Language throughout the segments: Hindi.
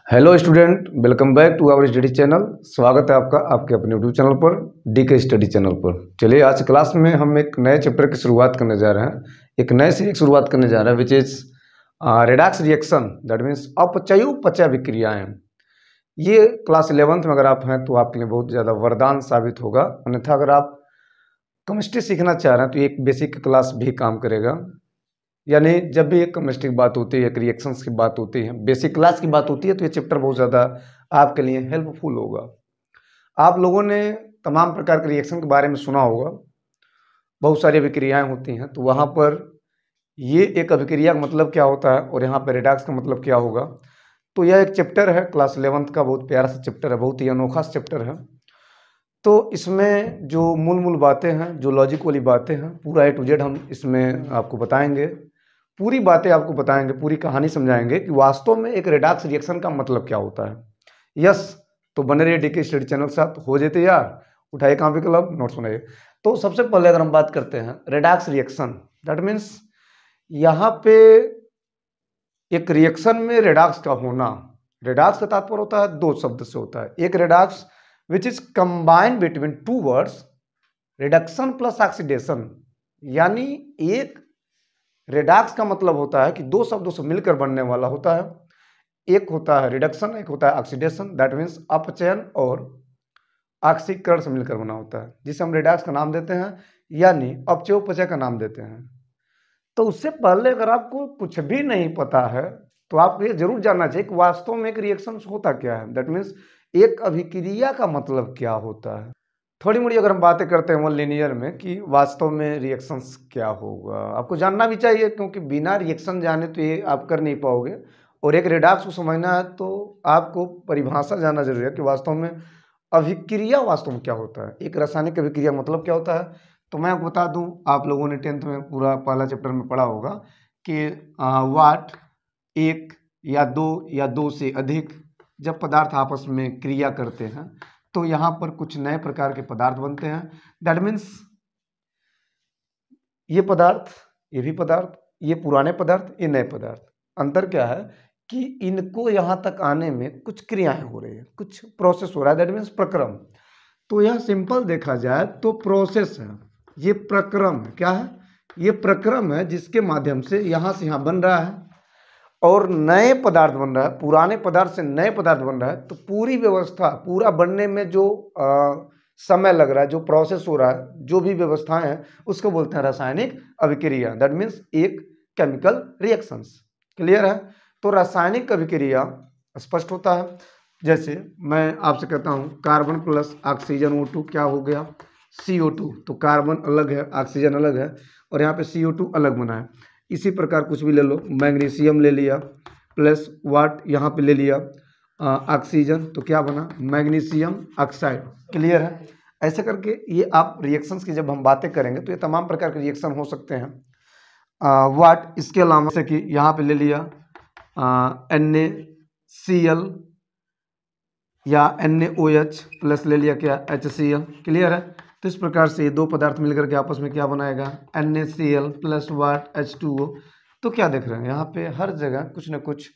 Hello student, welcome back to our study channel. स्वागत है आपका आपके अपने यूट्यूब चैनल पर, डीके स्टडी चैनल पर। चलिए, आज क्लास में हम एक नए चैप्टर की शुरुआत करने जा रहे हैं। एक नए सीरीज की शुरुआत करने जा रहे हैं which is redox reaction, that means अपचयोपचय विक्रियाएं। ये क्लास 11th में अगर आप हैं तो आपके लिए बहुत ज़्यादा वरदान साबित होगा। अन्यथा अगर आप केमिस्ट्री सीखना चाह रहे हैं तो एक बेसिक क्लास भी काम करेगा। यानी जब भी एक केमिस्ट्री की बात होती है, एक रिएक्शंस की बात होती है, बेसिक क्लास की बात होती है, तो ये चैप्टर बहुत ज़्यादा आपके लिए हेल्पफुल होगा। आप लोगों ने तमाम प्रकार के रिएक्शन के बारे में सुना होगा, बहुत सारी अभिक्रियाएं होती हैं, तो वहाँ पर ये एक अभिक्रिया का मतलब क्या होता है और यहाँ पर रेडॉक्स का मतलब क्या होगा। तो यह एक चैप्टर है क्लास 11th का, बहुत प्यारा सा चैप्टर है, बहुत ही अनोखा चैप्टर है। तो इसमें जो मूल बातें हैं, जो लॉजिक वाली बातें हैं, पूरा A to Z हम इसमें आपको बताएंगे। पूरी बातें आपको बताएंगे, पूरी कहानी समझाएंगे कि वास्तव में एक रेडॉक्स रिएक्शन का मतलब क्या होता है। यस, तो बने रहिए डीके स्टडी चैनल के साथ। हो जाते यार, उठाइए कॉपी कलम, नोट्स बनाइए। तो सबसे पहले अगर हम बात करते हैं रेडॉक्स रिएक्शन, दैट मीन्स यहाँ पे एक रिएक्शन में रेडॉक्स का होना। रेडॉक्स का तात्पर्य होता है दो शब्द से होता है। एक redox which is combined between two words, reduction plus oxidation. यानी एक रेडॉक्स का मतलब होता है कि दो शब्दों से मिलकर बनने वाला होता है। एक होता है रिडक्शन, एक होता है ऑक्सीडेशन, दैट मीन्स अपचयन और ऑक्सीकरण से मिलकर बना होता है, जिसे हम रेडॉक्स का नाम देते हैं, यानी अपचयोपचय का नाम देते हैं। तो उससे पहले अगर आपको कुछ भी नहीं पता है तो आपको ये जरूर जानना चाहिए कि वास्तव में एक रिएक्शन होता क्या है, दैट मीन्स एक अभिक्रिया का मतलब क्या होता है। थोड़ी मोड़ी अगर हम बातें करते हैं वन लीनियर में कि वास्तव में रिएक्शंस क्या होगा, आपको जानना भी चाहिए, क्योंकि बिना रिएक्शन जाने तो ये आप कर नहीं पाओगे। और एक रेडॉक्स को समझना है तो आपको परिभाषा जानना जरूरी है कि वास्तव में अभिक्रिया वास्तव में क्या होता है, एक रासायनिक अभिक्रिया मतलब क्या होता है। तो मैं आपको बता दूं, आप लोगों ने 10th में पूरा पहला चैप्टर में पढ़ा होगा कि वाट एक या दो से अधिक जब पदार्थ आपस में क्रिया करते हैं तो यहाँ पर कुछ नए प्रकार के पदार्थ बनते हैं। दैट मीन्स ये पदार्थ, ये भी पदार्थ, ये पुराने पदार्थ, ये नए पदार्थ। अंतर क्या है कि इनको यहाँ तक आने में कुछ क्रियाएं हो रही है, कुछ प्रोसेस हो रहा है, दैट मीन्स प्रक्रम। तो यह सिंपल देखा जाए तो प्रोसेस है, ये प्रक्रम है। क्या है? ये प्रक्रम है जिसके माध्यम से यहाँ बन रहा है और नए पदार्थ बन रहा है, पुराने पदार्थ से नए पदार्थ बन रहा है। तो पूरी व्यवस्था, पूरा बनने में जो समय लग रहा है, जो प्रोसेस हो रहा है, जो भी व्यवस्थाएं हैं, उसको बोलते हैं रासायनिक अभिक्रिया, दैट मीन्स एक केमिकल रिएक्शंस। क्लियर है? तो रासायनिक अभिक्रिया स्पष्ट होता है। जैसे मैं आपसे कहता हूं कार्बन प्लस ऑक्सीजन O2 क्या हो गया? CO2। तो कार्बन अलग है, ऑक्सीजन अलग है, और यहाँ पे CO2 अलग बना है। इसी प्रकार कुछ भी ले लो, मैग्नीशियम ले लिया प्लस वाट यहाँ पे ले लिया ऑक्सीजन, तो क्या बना? Magnesium oxide. क्लियर है? ऐसे करके ये आप रिएक्शंस की जब हम बातें करेंगे तो ये तमाम प्रकार के रिएक्शन हो सकते हैं। वाट, इसके अलावा जैसे कि यहाँ पे ले लिया NaCl या NaOH प्लस ले लिया क्या? HCl। क्लियर है? तो इस प्रकार से ये दो पदार्थ मिलकर के आपस में क्या बनाएगा? NaCl plus what H2O। तो क्या देख रहे हैं यहाँ पे हर जगह कुछ न कुछ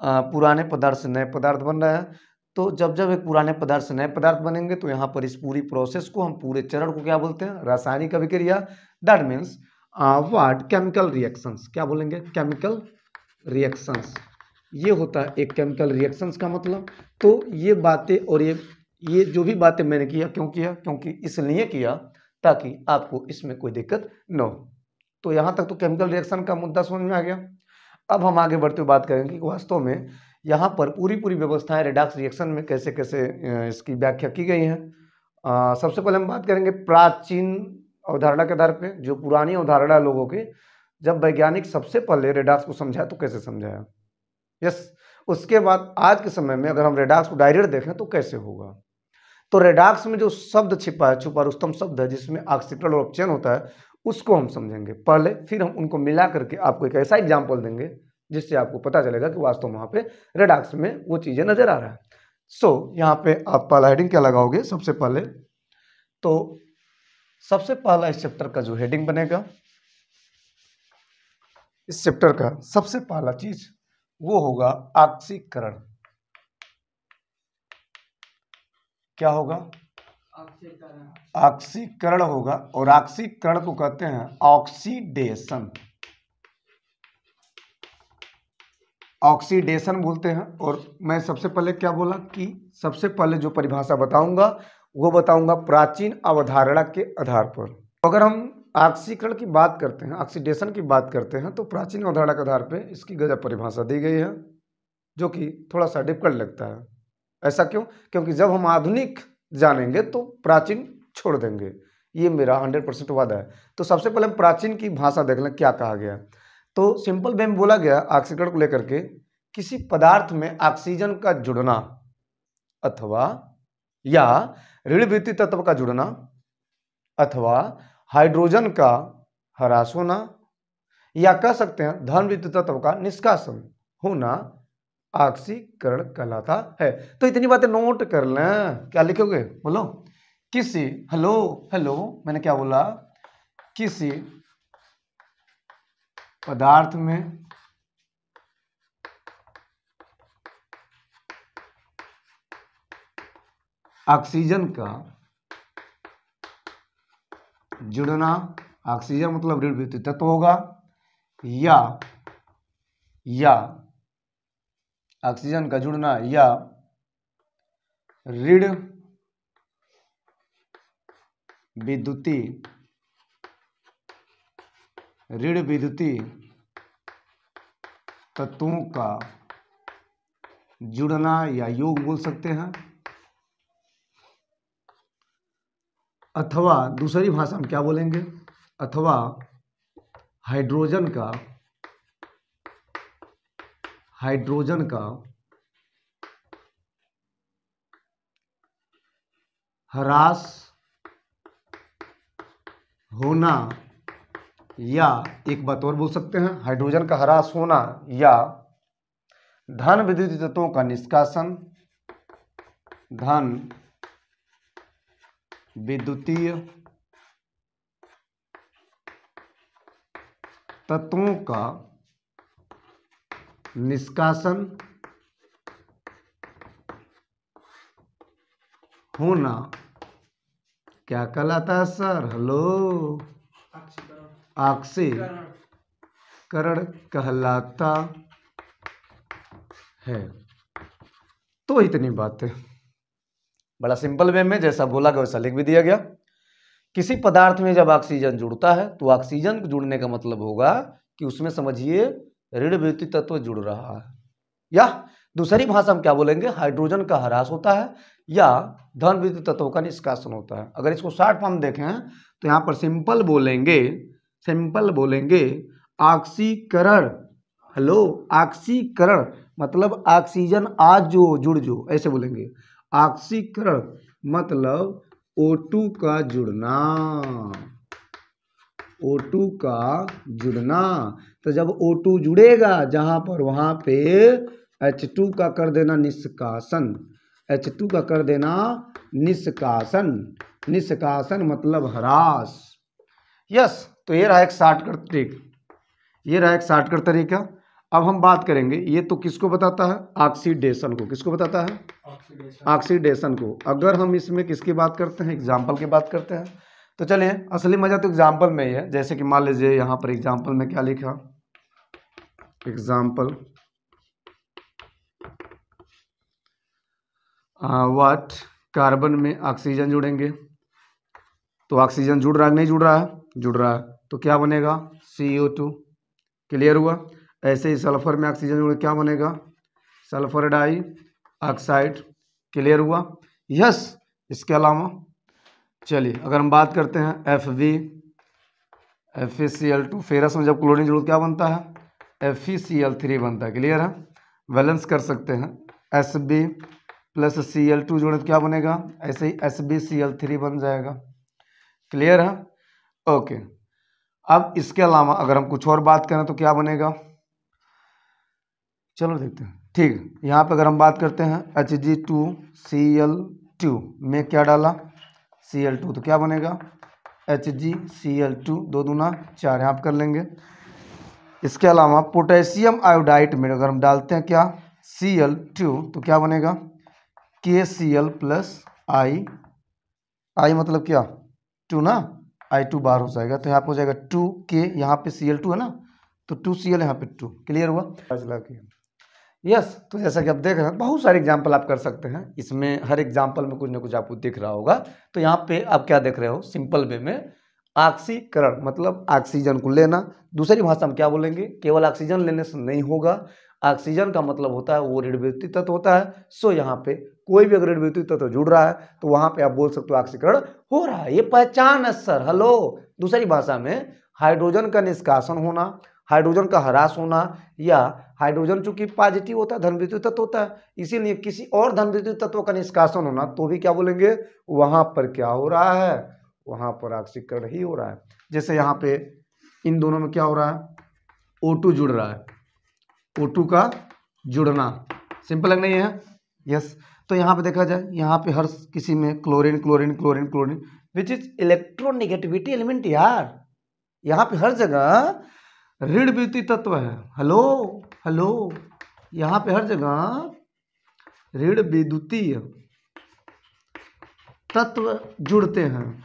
पुराने पदार्थ से नए पदार्थ बन रहा है। तो जब जब एक पुराने पदार्थ से नए पदार्थ बनेंगे तो यहाँ पर इस पूरी प्रोसेस को, हम पूरे चरण को क्या बोलते हैं? रासायनिक अभिक्रिया। That means what? Chemical reactions. क्या बोलेंगे? Chemical reactions. ये होता है एक केमिकल रिएक्शंस का मतलब। तो ये बातें और ये जो भी बातें मैंने किया, क्यों किया? क्योंकि इसलिए किया ताकि आपको इसमें कोई दिक्कत न हो। तो यहाँ तक तो केमिकल रिएक्शन का मुद्दा समझ में आ गया। अब हम आगे बढ़ते हुए बात करेंगे कि वास्तव में यहाँ पर पूरी व्यवस्थाएं रेडॉक्स रिएक्शन में कैसे कैसे इसकी व्याख्या की गई हैं। सबसे पहले हम बात करेंगे प्राचीन अवधारणा के आधार पे, जो पुरानी अवधारणा लोगों की, जब वैज्ञानिक सबसे पहले रेडॉक्स को समझाया तो कैसे समझाया। यस, उसके बाद आज के समय में अगर हम रेडॉक्स को डायरेक्ट देखें तो कैसे होगा। तो रेडॉक्स में जो शब्द छिपा है, छुपा रुस्तम शब्द है, जिसमें ऑक्सीकरण और अपचयन होता है, उसको हम समझेंगे पहले, फिर हम उनको मिला करके आपको एक ऐसा एग्जाम्पल देंगे जिससे आपको पता चलेगा कि वास्तव में वहाँ पे रेडॉक्स में वो चीज़ें नजर आ रहा है। सो यहाँ पे आप पहला हेडिंग क्या लगाओगे? सबसे पहले तो सबसे पहला इस चैप्टर का जो हेडिंग बनेगा, इस चैप्टर का सबसे पहला चीज वो होगा ऑक्सीकरण। क्या होगा? ऑक्सीकरण होगा। और ऑक्सीकरण को कहते हैं ऑक्सीडेशन, ऑक्सीडेशन बोलते हैं। और मैं सबसे पहले क्या बोला कि सबसे पहले जो परिभाषा बताऊंगा वो बताऊंगा प्राचीन अवधारणा के आधार पर। अगर हम ऑक्सीकरण की बात करते हैं, ऑक्सीडेशन की बात करते हैं, तो प्राचीन अवधारणा के आधार पर इसकी गजब परिभाषा दी गई है, जो कि थोड़ा सा डिफिकल्ट लगता है। ऐसा क्यों? क्योंकि जब हम आधुनिक जानेंगे तो प्राचीन छोड़ देंगे, ये मेरा 100% वादा है। तो सबसे पहले हम प्राचीन की भाषा देख लें क्या कहा गया। तो सिंपल वे में बोला गया ऑक्सीकरण को लेकर के, किसी पदार्थ में ऑक्सीजन का जुड़ना अथवा या ऋण विद्युत तत्व का जुड़ना अथवा हाइड्रोजन का ह्रास होना, या कह सकते हैं धन विद्युत तत्व का निष्कासन होना ऑक्सीकरण कहलाता है। तो इतनी बातें नोट कर लें। क्या लिखोगे? बोलो। किसी, हेलो हेलो, मैंने क्या बोला? किसी पदार्थ में ऑक्सीजन का जुड़ना, ऑक्सीजन मतलब ऋण विद्युत तत्व होगा, या ऑक्सीजन का जुड़ना या ऋण विद्युतीय तत्वों का जुड़ना या योग बोल सकते हैं, अथवा दूसरी भाषा में क्या बोलेंगे? अथवा हाइड्रोजन का ह्रास होना, या एक बात और बोल सकते हैं, हाइड्रोजन का ह्रास होना या धन विद्युत तत्वों का निष्कासन, धन विद्युतीय तत्वों का निष्कासन होना क्या कहलाता है सर? हेलो, ऑक्सीकरण कहलाता है। तो इतनी बात है, बड़ा सिंपल वे में जैसा बोला गया वैसा लिख भी दिया गया। किसी पदार्थ में जब ऑक्सीजन जुड़ता है तो ऑक्सीजन जुड़ने का मतलब होगा कि उसमें समझिए ऋण विद्युत तत्व जुड़ रहा है, या दूसरी भाषा में क्या बोलेंगे? हाइड्रोजन का ह्रास होता है या धन विद्युत तत्वों का निष्कासन होता है। अगर इसको शॉर्ट फॉर्म देखें तो यहाँ पर सिंपल बोलेंगे ऑक्सीकरण। हेलो, ऑक्सीकरण मतलब ऑक्सीजन आज जो जुड़ जो, ऐसे बोलेंगे। ऑक्सीकरण मतलब O2 का जुड़ना, O2 का जुड़ना। तो जब O2 जुड़ेगा जहां पर, वहां पे H2 का कर देना निष्कासन, H2 का कर देना निष्कासन, निष्कासन मतलब ह्रास। यस, तो ये रहा एक शॉर्टकट ट्रिक, ये रहा एक शॉर्टकट तरीका। अब हम बात करेंगे, ये तो किसको बताता है? ऑक्सीडेशन को। किसको बताता है? ऑक्सीडेशन को। अगर हम इसमें किसकी बात करते हैं? एग्जाम्पल की बात करते हैं। तो चलिए, असली मजा तो एग्जाम्पल में ही है। जैसे कि मान लीजिए यहाँ पर एग्जाम्पल में क्या लिखा? एग्जाम्पल व्हाट, कार्बन में ऑक्सीजन जुड़ेंगे तो ऑक्सीजन जुड़ रहा है नहीं जुड़ रहा है? जुड़ रहा है। तो क्या बनेगा? CO2। क्लियर हुआ? ऐसे ही सल्फर में ऑक्सीजन जुड़े क्या बनेगा? Sulphur dioxide. क्लियर हुआ? यस। इसके अलावा चलिए अगर हम बात करते हैं FeCl2, फेरस में जब क्लोरीन जुड़ो क्या बनता है? FeCl3 बनता है। क्लियर है? बैलेंस कर सकते हैं, Sb प्लस Cl2 जोड़े तो क्या बनेगा? ऐसे ही SbCl3 बन जाएगा। क्लियर है? ओके। अब इसके अलावा अगर हम कुछ और बात करें तो क्या बनेगा? चलो देखते हैं। ठीक, यहाँ पे अगर हम बात करते हैं Hg2Cl2 में क्या डाला? Cl2, तो क्या बनेगा? HgCl2, 2 दूना 4, यहाँ पे कर लेंगे। इसके अलावा पोटेशियम आयोडाइड में अगर हम डालते हैं क्या? Cl2, तो क्या बनेगा? KCl प्लस आई, आई मतलब क्या, 2 ना, I2 बाहर हो जाएगा तो यहाँ पे हो जाएगा 2K, यहाँ पे Cl2 है ना, तो 2Cl यहाँ पे 2। क्लियर हुआ? यस। तो जैसा कि आप देख रहे हैं बहुत सारे एग्जाम्पल आप कर सकते हैं, इसमें हर एग्जाम्पल में कुछ ना कुछ आपको दिख रहा होगा। तो यहाँ पे आप क्या देख रहे हो, सिंपल वे में ऑक्सीकरण मतलब ऑक्सीजन को लेना। दूसरी भाषा में क्या बोलेंगे, केवल ऑक्सीजन लेने से नहीं होगा, ऑक्सीजन का मतलब होता है वो ऋण तत्व होता है। सो यहाँ पे कोई भी अगर ऋण तत्व जुड़ रहा है तो वहां पे आप बोल सकते हो ऑक्सीकरण हो रहा है, ये पहचान है सर। हेलो, दूसरी भाषा में हाइड्रोजन का निष्कासन होना, हाइड्रोजन का ह्रास होना, या हाइड्रोजन चूंकि पॉजिटिव होता है, धन तत्व होता है, इसीलिए किसी और धन तत्व का निष्कासन होना तो भी क्या बोलेंगे, वहां पर क्या हो रहा है, वहां पर ऑक्सीकरण ही हो रहा है। जैसे यहाँ पे इन दोनों में क्या हो रहा है, O2 जुड़ रहा है, O2 का जुड़ना सिंपल है नहीं है? यस। तो यहाँ पे देखा जाए, यहाँ पे हर किसी में chlorine chlorine chlorine chlorine which is electronegativity element यार, यहाँ पे हर जगह ऋण विद्युतीय तत्व है। हेलो हेलो, यहाँ पे हर जगह ऋण विद्युतीय तत्व जुड़ते हैं,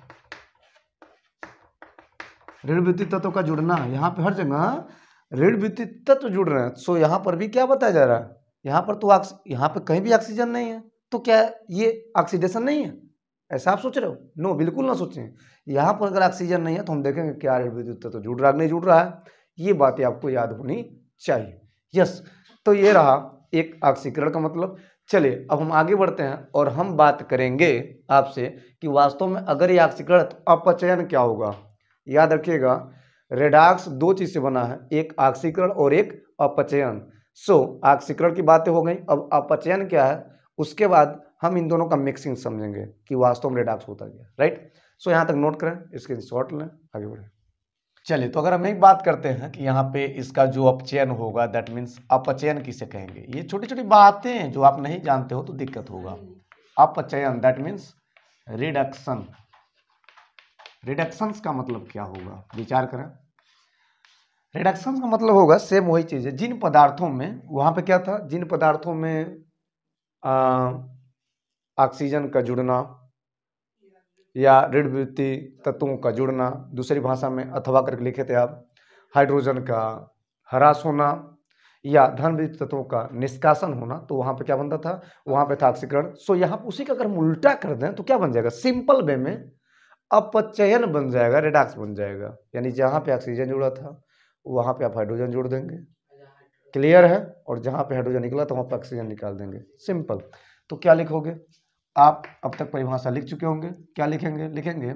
ऋण विद्युतीय तत्व का जुड़ना, यहाँ पे हर जगह ऋण विद्युतीय तत्व जुड़ रहे हैं। सो यहाँ पर भी क्या बताया जा रहा है, यहाँ पर तो यहाँ पे कहीं भी ऑक्सीजन नहीं है, तो क्या ये ऑक्सीडेशन नहीं है, ऐसा आप सोच रहे हो? नो, बिल्कुल ना सोचें। यहाँ पर अगर ऑक्सीजन नहीं है तो हम देखेंगे क्या ऋण विद्युतीय तत्व जुड़ रहा है नहीं जुड़ रहा है, ये बातें आपको याद होनी चाहिए। यस। तो ये रहा एक ऑक्सीकरण का मतलब। चलिए अब हम आगे बढ़ते हैं और हम बात करेंगे आपसे कि वास्तव में अगर ये ऑक्सीकरण तो अपचयन क्या होगा। याद रखिएगा, रेडॉक्स दो चीज से बना है, एक ऑक्सीकरण और एक अपचयन। सो ऑक्सीकरण की बातें हो गई, अब अपचयन क्या है उसके बाद हम इन दोनों का मिक्सिंग समझेंगे कि वास्तव में रेडॉक्स होता क्या, राइट। सो यहाँ तक नोट करें, इसके शॉर्ट लें, आगे बढ़ें। चलिए तो अगर हम एक बात करते हैं कि यहाँ पे इसका जो अपचयन होगा दैट मीन्स अपचयन किसे कहेंगे, ये छोटी छोटी बातें जो आप नहीं जानते हो तो दिक्कत होगा। अपचयन दैट मीन्स रिडक्शन, रिडक्शंस का मतलब क्या होगा, विचार करें। रिडक्शन का मतलब होगा सेम वही चीज है, जिन पदार्थों में, वहां पे क्या था, जिन पदार्थों में ऑक्सीजन का जुड़ना या ऋण विद्युतीय तत्वों का जुड़ना, दूसरी भाषा में अथवा करके लिखे थे आप, हाइड्रोजन का ह्रास होना या धन विद्युतीय तत्वों का निष्कासन होना, तो वहां पे क्या बनता था, वहां पे था ऑक्सीकरण। सो यहाँ उसी का अगर हम उल्टा कर दें तो क्या बन जाएगा, सिंपल वे में अपचयन बन जाएगा, रेडॉक्स बन जाएगा। यानी जहां पे ऑक्सीजन जुड़ा था वहां पे आप हाइड्रोजन जोड़ देंगे, क्लियर है, और जहां पे हाइड्रोजन निकला तो वहां पे ऑक्सीजन निकाल देंगे, सिंपल। तो क्या लिखोगे आप, अब तक परिभाषा लिख चुके होंगे, क्या लिखेंगे, लिखेंगे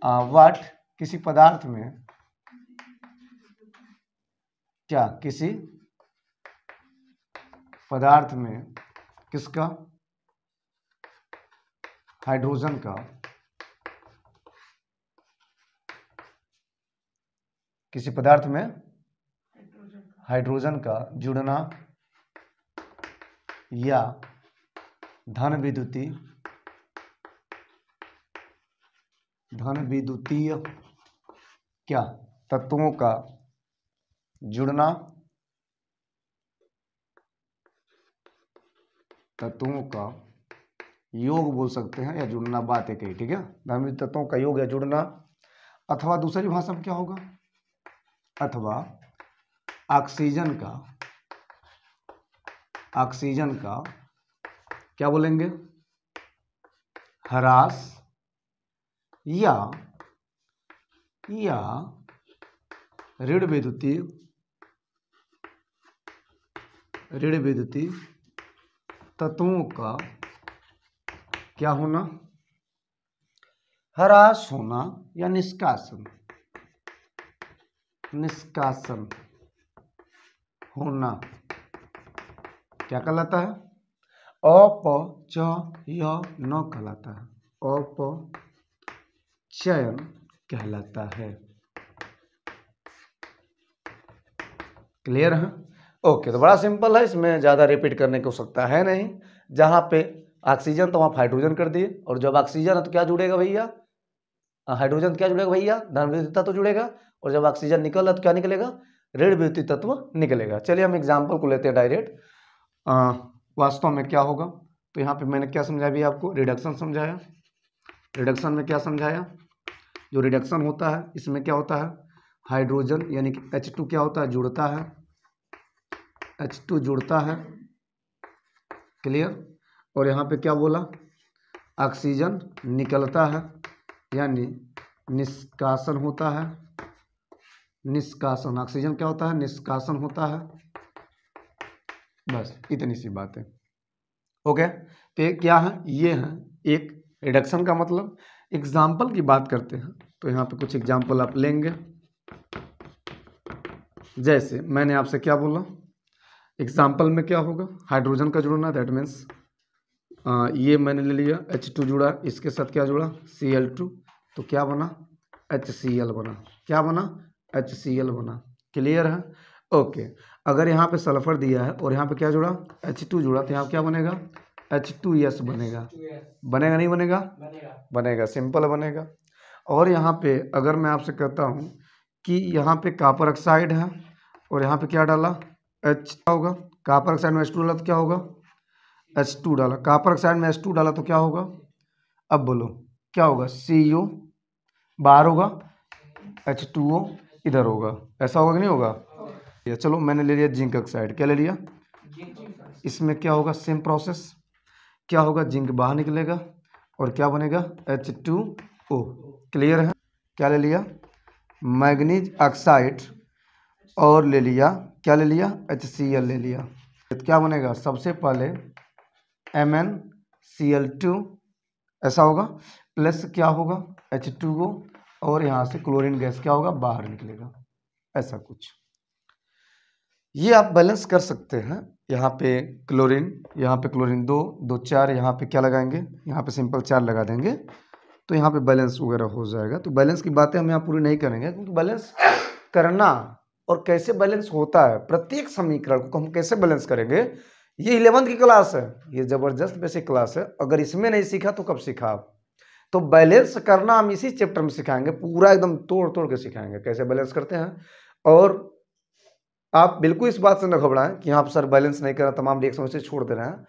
व्हाट, किसी पदार्थ में, क्या किसी पदार्थ में किसका, हाइड्रोजन का, किसी पदार्थ में हाइड्रोजन का जुड़ना या धन विद्युतीय क्या तत्वों का जुड़ना, तत्वों का योग बोल सकते हैं या जुड़ना, बात है कही, ठीक है, धन विद्युतीय तत्वों का योग या जुड़ना, अथवा दूसरी भाषा में क्या होगा, अथवा ऑक्सीजन का क्या बोलेंगे, ह्रास या ऋण विद्युतीय तत्वों का क्या होना, ह्रास होना या निष्कासन होना, क्या कहलाता है, अपचयन कहलाता है, अपचयन कहलाता है, क्लियर है। ओके, तो बड़ा सिंपल है, इसमें ज्यादा रिपीट करने की आवश्यकता है नहीं। जहां पे ऑक्सीजन तो वहां हाइड्रोजन कर दिए, और जब ऑक्सीजन है तो क्या जुड़ेगा भैया, हाइड्रोजन क्या जुड़ेगा भैया, धन विद्युतीय तत्व जुड़ेगा, और जब ऑक्सीजन निकल रहा तो क्या निकलेगा, ऋण विद्युतीय तत्व निकलेगा। चलिए हम एग्जाम्पल को लेते हैं डायरेक्ट, वास्तव में क्या होगा, तो यहाँ पे मैंने क्या समझाया भी आपको, रिडक्शन समझाया। रिडक्शन में क्या समझाया, जो रिडक्शन होता है इसमें क्या होता है, हाइड्रोजन यानी कि H2 क्या होता है, जुड़ता है, H2 जुड़ता है, क्लियर। और यहाँ पे क्या बोला, ऑक्सीजन निकलता है यानी निष्कासन होता है, निष्कासन, ऑक्सीजन क्या होता है, निष्कासन होता है। बस इतनी सी बात है, ओके। तो ये क्या है, ये है एक रिडक्शन का मतलब। एग्जाम्पल की बात करते हैं तो यहाँ पे कुछ एग्जाम्पल आप लेंगे। जैसे मैंने आपसे क्या बोला, एग्जाम्पल में क्या होगा, हाइड्रोजन का जुड़ना, दैट मीन्स ये मैंने ले लिया H2 जुड़ा, इसके साथ क्या जुड़ा, Cl2, तो क्या बना, HCl बना। क्या बना, HCl बना, क्लियर है, ओके। अगर यहाँ पे सल्फर दिया है और यहाँ पे क्या जुड़ा, H2 जुड़ा, तो यहाँ क्या बनेगा, H2S बनेगा। बनेगा नहीं बनेगा, बनेगा, सिंपल बनेगा। और यहाँ पे अगर मैं आपसे कहता हूँ कि यहाँ पे कॉपर ऑक्साइड है और यहाँ पे क्या डाला, H होगा, कॉपर ऑक्साइड में H2 डाला तो क्या होगा, H2 डाला, कॉपर ऑक्साइड में H2 डाला तो क्या होगा, अब बोलो क्या होगा, Cu बाहर होगा, H2O इधर होगा, ऐसा होगा कि नहीं होगा। ये चलो मैंने ले लिया जिंक ऑक्साइड, क्या ले लिया, इसमें क्या होगा, सेम प्रोसेस, क्या होगा, जिंक बाहर निकलेगा और क्या बनेगा, H2O, क्लियर है। क्या ले लिया, मैग्नीज ऑक्साइड और ले लिया, क्या ले लिया, HCl ले लिया, तो क्या बनेगा, सबसे पहले MnCl2 ऐसा होगा, प्लस क्या होगा, H2O और यहाँ से क्लोरीन गैस क्या होगा, बाहर निकलेगा, ऐसा कुछ। ये आप बैलेंस कर सकते हैं। यहाँ पे क्लोरीन, यहाँ पे क्लोरीन 2 2 4, यहाँ पे क्या लगाएंगे, यहाँ पे सिंपल 4 लगा देंगे तो यहाँ पे बैलेंस वगैरह हो जाएगा। तो बैलेंस की बातें हम यहाँ पूरी नहीं करेंगे, क्योंकि बैलेंस करना और कैसे बैलेंस होता है, प्रत्येक समीकरण को हम कैसे बैलेंस करेंगे, ये 11वीं की क्लास है, ये जबरदस्त बेसिक क्लास है। अगर इसमें नहीं सीखा तो कब सीखा आप। तो बैलेंस करना हम इसी चैप्टर में सिखाएंगे, पूरा एकदम तोड़ तोड़ के सिखाएंगे कैसे बैलेंस करते हैं। और आप बिल्कुल इस बात से न घबराएं कि यहाँ पर सर बैलेंस नहीं कर रहा, तमाम रिएक्शन से छोड़ दे रहे हैं,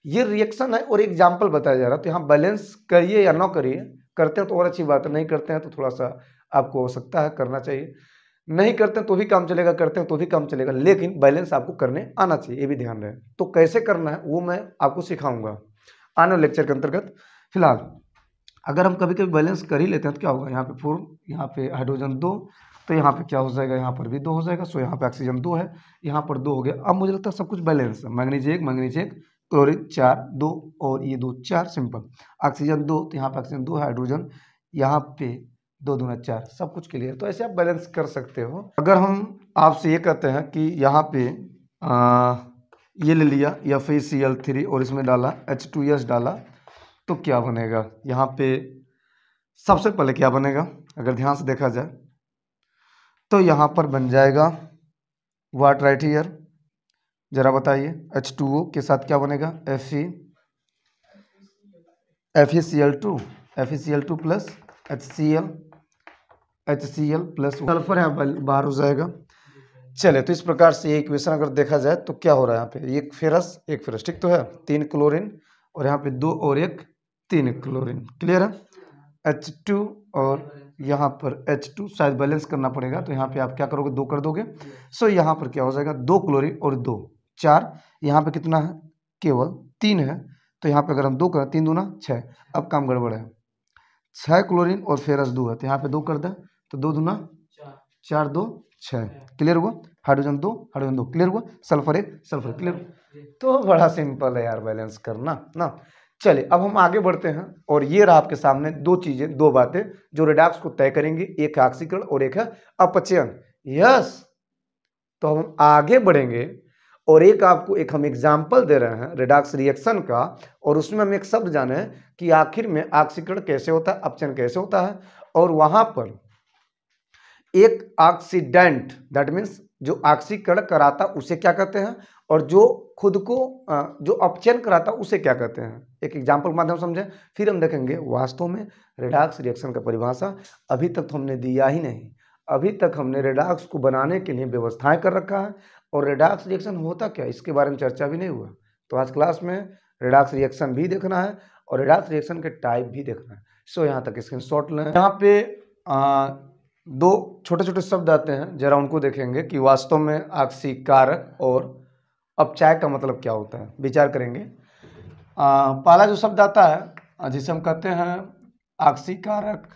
ये रिएक्शन है और एग्जाम्पल बताया जा रहा है। तो यहाँ बैलेंस करिए या ना करिए, करते हैं तो और अच्छी बात है, नहीं करते हैं तो थोड़ा सा आपको हो सकता है करना चाहिए, नहीं करते हैं तो भी काम चलेगा, करते हैं तो भी काम चलेगा, लेकिन बैलेंस आपको करने आना चाहिए, ये भी ध्यान रहे। तो कैसे करना है वो मैं आपको सिखाऊंगा आने वाले लेक्चर के अंतर्गत। फिलहाल अगर हम कभी कभी बैलेंस कर ही लेते हैं तो क्या होगा, यहाँ पे 4, यहाँ पे हाइड्रोजन 2, तो यहाँ पे क्या हो जाएगा, यहाँ पर भी 2 हो जाएगा। सो यहाँ पे ऑक्सीजन 2 है, यहाँ पर 2 हो गया। अब मुझे लगता है सब कुछ बैलेंस है, मैग्नीज 1 क्लोरीन 4 2 और ये 2 4, सिंपल। ऑक्सीजन 2, तो यहाँ पे ऑक्सीजन 2 है, हाइड्रोजन यहाँ पे 2 दूना 4, सब कुछ क्लियर। तो ऐसे आप बैलेंस कर सकते हो। अगर हम आपसे ये कहते हैं कि यहाँ पे ये ले लिया FeCl3 और इसमें डाला H2S डाला, तो क्या बनेगा, यहाँ पे सबसे पहले क्या बनेगा, अगर ध्यान से देखा जाए तो यहाँ पर बन जाएगा व्हाट राइट हियर, जरा बताइए, H2O के साथ क्या बनेगा, FeCl2 plus HCl plus sulphur है, बाहर हो जाएगा। चले, तो इस प्रकार से ये इक्वेशन अगर देखा जाए तो क्या हो रहा है, यहाँ पे एक फेरस ठीक तो है, 3 क्लोरीन और यहाँ पे 2 और 1 3 क्लोरीन, क्लियर है। H2 और यहाँ पर H2 शायद बैलेंस करना पड़ेगा, तो यहाँ पे आप क्या करोगे, 2 कर दोगे। सो यहाँ पर क्या हो जाएगा, 2 क्लोरीन और 2 4, यहाँ पे कितना है, केवल 3 है, तो यहाँ पे अगर हम 2 करें, 3 दूना 6, अब काम गड़बड़ है, 6 क्लोरीन और फेरस 2 है, तो यहाँ पे 2 कर दें तो 2 दूना 4 2 6, क्लियर हुआ। हाइड्रोजन 2 क्लियर हुआ, सल्फर 1 सल्फर क्लियर। तो बड़ा सिंपल है यार बैलेंस करना ना। चलिए अब हम आगे बढ़ते हैं, और ये रहा आपके सामने 2 चीजें, 2 बातें जो रेडॉक्स को तय करेंगी, एक है ऑक्सीकरण और एक है अपचयन। यस, तो हम आगे बढ़ेंगे और एक हम एग्जाम्पल दे रहे हैं रेडॉक्स रिएक्शन का, और उसमें हम एक शब्द जाने कि आखिर में ऑक्सीकरण कैसे होता है, अपचयन कैसे होता है, और वहां पर एक ऑक्सीडेंट दैट मीन्स जो ऑक्सीकरण कराता उसे क्या कहते हैं, और जो खुद को जो अपचयन कराता उसे क्या कहते हैं। एक एग्जाम्पल के माध्यम से समझें, फिर हम देखेंगे वास्तव में रेडॉक्स रिएक्शन का परिभाषा अभी तक तो हमने दिया ही नहीं। अभी तक हमने रेडॉक्स को बनाने के लिए व्यवस्थाएं कर रखा है, और रेडॉक्स रिएक्शन होता क्या इसके बारे में चर्चा भी नहीं हुआ। तो आज क्लास में रिडॉक्स रिएक्शन भी देखना है और रिडॉक्स रिएक्शन के टाइप भी देखना है। सो यहाँ तक स्क्रीनशॉट लें। यहाँ पे दो छोटे छोटे शब्द आते हैं, जरा उनको देखेंगे कि वास्तव में आक्सीकारक और अपचायक का मतलब क्या होता है, विचार करेंगे। पहला जो शब्द आता है जिसे हम कहते हैं आक्सीकारक,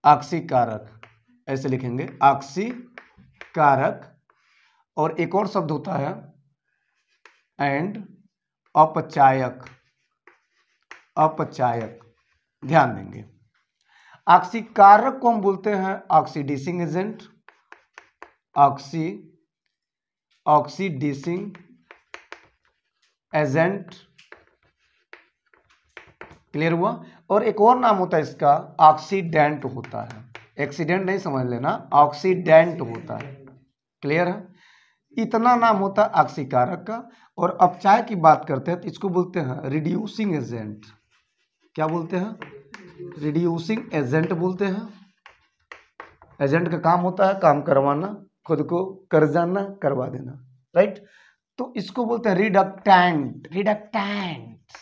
आक्सीकारक ऐसे लिखेंगे आक्सीकारक, और एक और शब्द होता है एंड अपचायक, अपचायक। ध्यान देंगे, आक्सीकारक को हम बोलते हैं oxidising agent, oxidising agent, clear हुआ। और एक और नाम होता है इसका ऑक्सीडेंट होता है, एक्सीडेंट नहीं समझ लेना, ऑक्सीडेंट होता है, क्लियर है। इतना नाम होता है आक्सीकारक का। और अपचायक की बात करते हैं तो इसको बोलते हैं रिड्यूसिंग एजेंट। क्या बोलते हैं? रिड्यूसिंग एजेंट बोलते हैं। एजेंट का काम होता है काम करवाना, खुद को कर जाना, करवा देना, राइट। तो इसको बोलते हैं रिडक्टेंट, रिडक्टेंट्स,